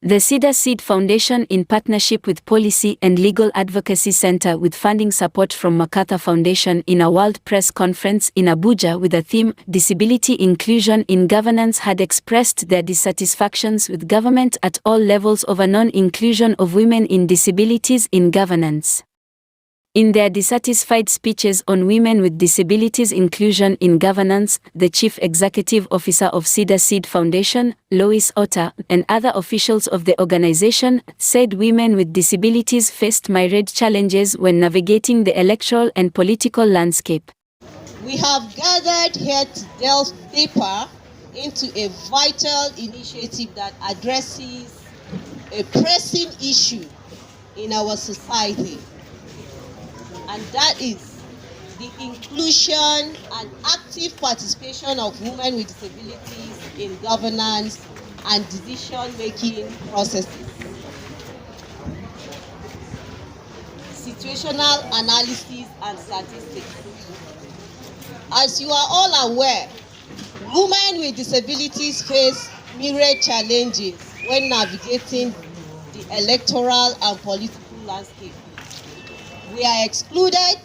The Cedar Seed Foundation, in partnership with Policy and Legal Advocacy Center with funding support from MacArthur Foundation, in a World Press Conference in Abuja with the theme Disability Inclusion in Governance, had expressed their dissatisfactions with government at all levels over non-inclusion of women in disabilities in governance. In their dissatisfied speeches on women with disabilities inclusion in governance, the Chief Executive Officer of Cedar Seed Foundation, Lois Otter, and other officials of the organization said women with disabilities faced myriad challenges when navigating the electoral and political landscape. We have gathered here to delve deeper into a vital initiative that addresses a pressing issue in our society, and that is the inclusion and active participation of women with disabilities in governance and decision-making processes. Situational analysis and statistics. As you are all aware, women with disabilities face myriad challenges when navigating the electoral and political landscape. We are excluded,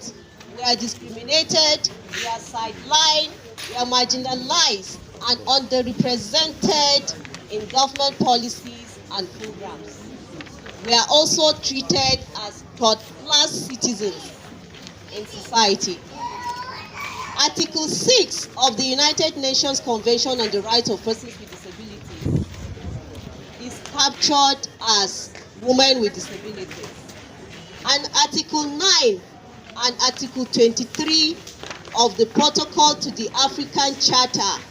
we are discriminated, we are sidelined, we are marginalized and underrepresented in government policies and programs. We are also treated as third-class citizens in society. Article 6 of the United Nations Convention on the Rights of Persons with Disabilities is captured as women with disabilities. And Article 9 and Article 23 of the Protocol to the African Charter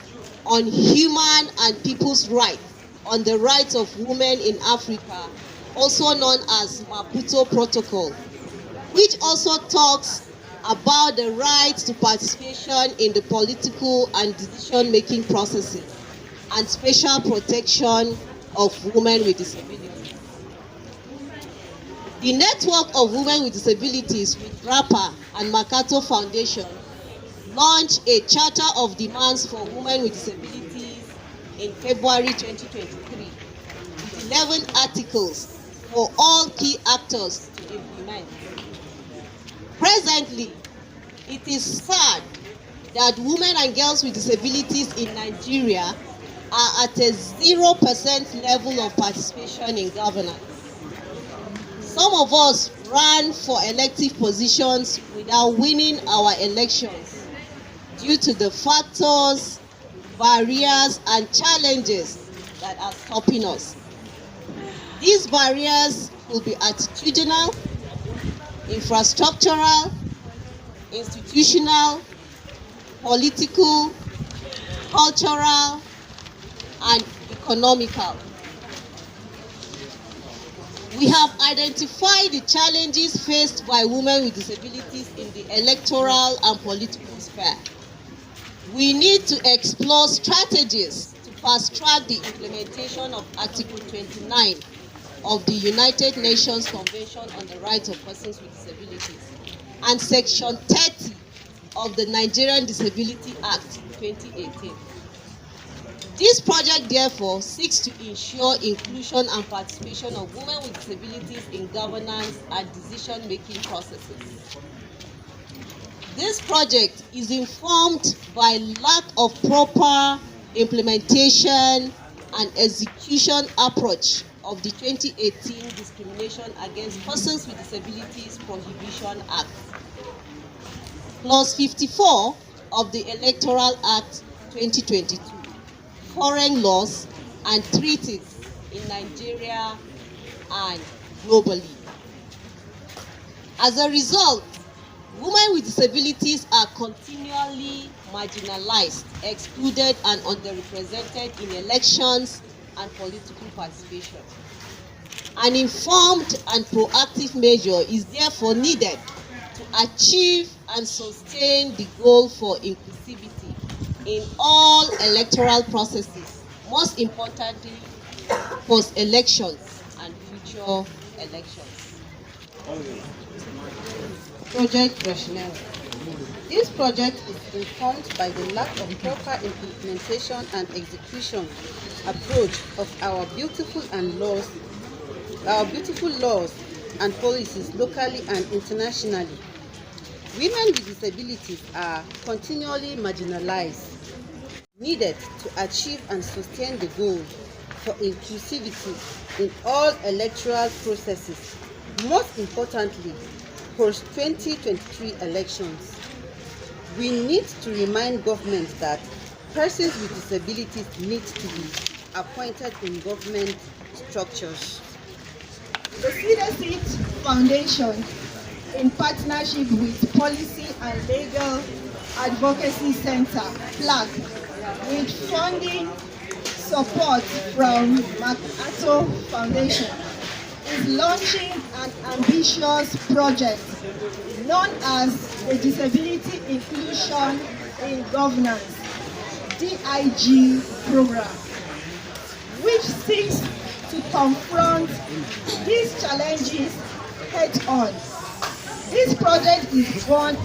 on Human and People's Rights on the Rights of Women in Africa, also known as Maputo Protocol, which also talks about the right to participation in the political and decision-making processes and special protection of women with disabilities. The network of women with disabilities with RAPA and MacArthur Foundation launched a Charter of Demands for Women with Disabilities in February 2023 with 11 articles for all key actors to implement. Presently, it is sad that women and girls with disabilities in Nigeria are at a 0% level of participation in governance. Some of us ran for elective positions without winning our elections due to the factors, barriers, and challenges that are stopping us. These barriers will be attitudinal, infrastructural, institutional, political, cultural, and economical. We have identified the challenges faced by women with disabilities in the electoral and political sphere. We need to explore strategies to fast-track the implementation of Article 29 of the United Nations Convention on the Rights of Persons with Disabilities and Section 30 of the Nigerian Disability Act 2018. This project, therefore, seeks to ensure inclusion and participation of women with disabilities in governance and decision-making processes. This project is informed by lack of proper implementation and execution approach of the 2018 Discrimination Against Persons with Disabilities Prohibition Act, Clause 54 of the Electoral Act 2022. Foreign laws and treaties in Nigeria and globally. As a result, women with disabilities are continually marginalized, excluded, and underrepresented in elections and political participation. An informed and proactive measure is therefore needed to achieve and sustain the goal for inclusivity in all electoral processes, most importantly, post-elections and future elections. Project rationale. This project is informed by the lack of proper implementation and execution approach of our beautiful laws and policies locally and internationally. Women with disabilities are continually marginalized, needed to achieve and sustain the goal for inclusivity in all electoral processes, most importantly, post-2023 elections. We need to remind government that persons with disabilities need to be appointed in government structures. The Cedar Foundation, in partnership with Policy and Legal Advocacy Center, PLAC, with funding support from MacArthur Foundation, is launching an ambitious project known as the Disability Inclusion in Governance (DIG) program, which seeks to confront these challenges head-on. This project is born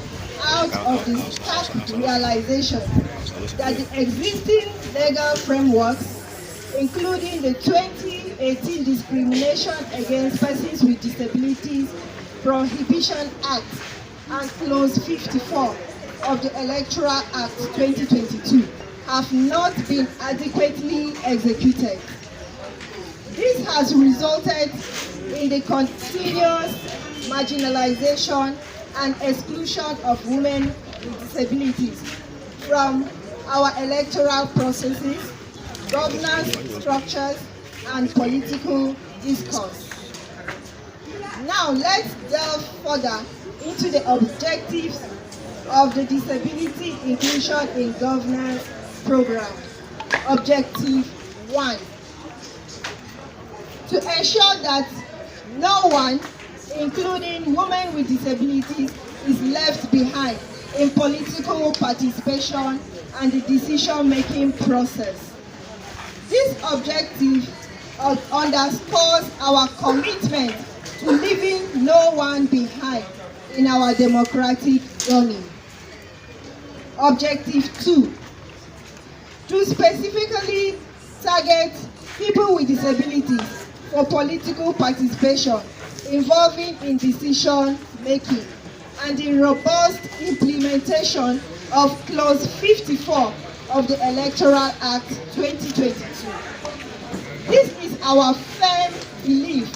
out of the stark realization that the existing legal frameworks, including the 2018 Discrimination Against Persons with Disabilities Prohibition Act and Clause 54 of the Electoral Act 2022, have not been adequately executed. This has resulted in the continuous marginalization and exclusion of women with disabilities from our electoral processes, governance structures, and political discourse. Now let's delve further into the objectives of the Disability Inclusion in Governance Program. Objective 1. To ensure that no one, including women with disabilities, is left behind in political participation and the decision-making process. This objective underscores our commitment to leaving no one behind in our democratic journey. Objective 2. To specifically target people with disabilities for political participation involving in decision making and the robust implementation of Clause 54 of the Electoral Act 2022. This is our firm belief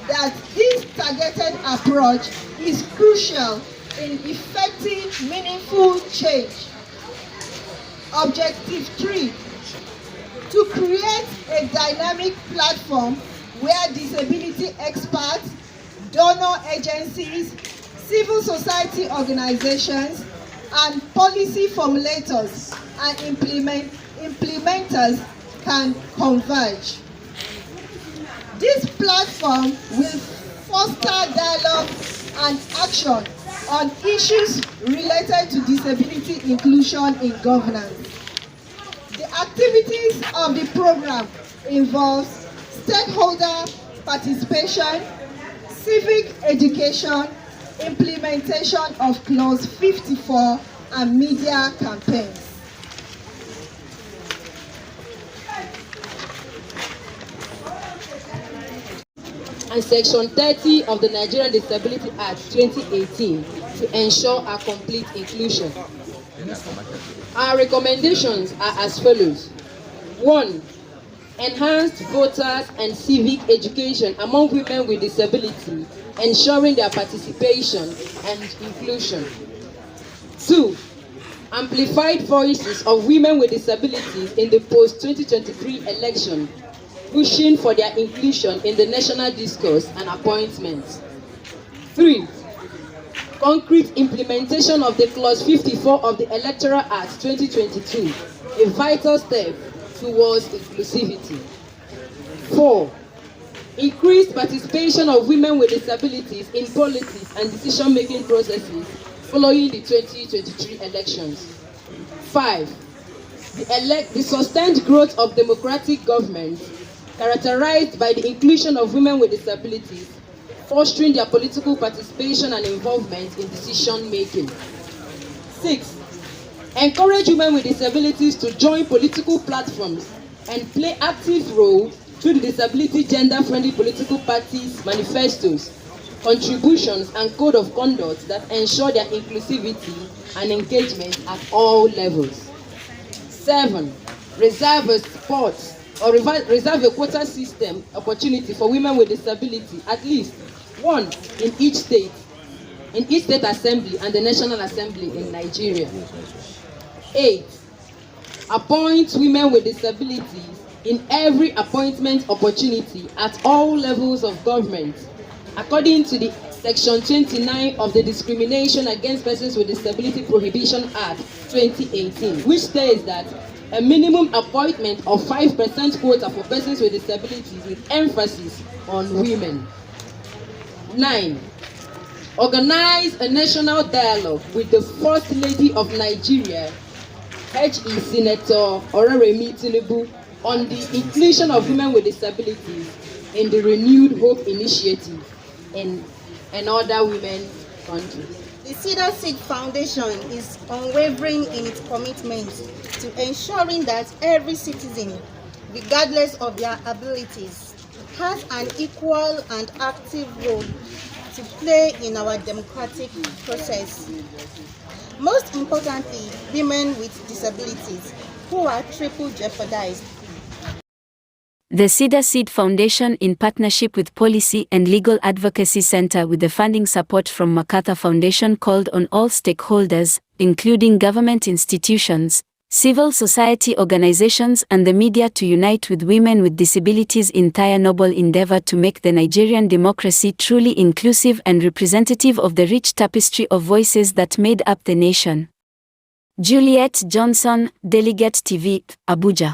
that this targeted approach is crucial in effecting meaningful change. Objective 3. To create a dynamic platform where disability experts, donor agencies, civil society organizations, and policy formulators and implementers can converge. This platform will foster dialogue and action on issues related to disability inclusion in governance. The activities of the program involve stakeholder participation, civic education, implementation of Clause 54, and media campaigns. And Section 30 of the Nigerian Disability Act 2018 to ensure a complete inclusion. Our recommendations are as follows. 1. Enhanced voters and civic education among women with disability, ensuring their participation and inclusion. 2. Amplified voices of women with disabilities in the post-2023 election, pushing for their inclusion in the national discourse and appointments. 3. Concrete implementation of the Clause 54 of the Electoral Act 2022, a vital step towards inclusivity. 4. Increased participation of women with disabilities in politics and decision-making processes following the 2023 elections. 5. The sustained growth of democratic government characterized by the inclusion of women with disabilities, fostering their political participation and involvement in decision-making. 6. encourage women with disabilities to join political platforms and play active role through the disability gender-friendly political parties' manifestos, contributions, and code of conduct that ensure their inclusivity and engagement at all levels. 7. Reserve a spot or reserve a quota system opportunity for women with disability, at least one in each state assembly and the National Assembly in Nigeria. 8. Appoint women with disabilities in every appointment opportunity at all levels of government, according to the Section 29 of the Discrimination Against Persons with Disability Prohibition Act 2018, which states that a minimum appointment of 5% quota for persons with disabilities with emphasis on women. 9. Organize a national dialogue with the First Lady of Nigeria, H.E. Senator Oraremi Tinubu, on the inclusion of women with disabilities in the Renewed Hope Initiative in other women countries. The Cedar Seed Foundation is unwavering in its commitment to ensuring that every citizen, regardless of their abilities, has an equal and active role to play in our democratic process. Most importantly, women with disabilities who are triple jeopardized. The Cedar Seed Foundation, in partnership with Policy and Legal Advocacy Center with the funding support from MacArthur Foundation, called on all stakeholders, including government institutions, civil society organizations and the media, to unite with women with disabilities in their noble endeavor to make the Nigerian democracy truly inclusive and representative of the rich tapestry of voices that made up the nation. Juliet Johnson, Delegate TV, Abuja.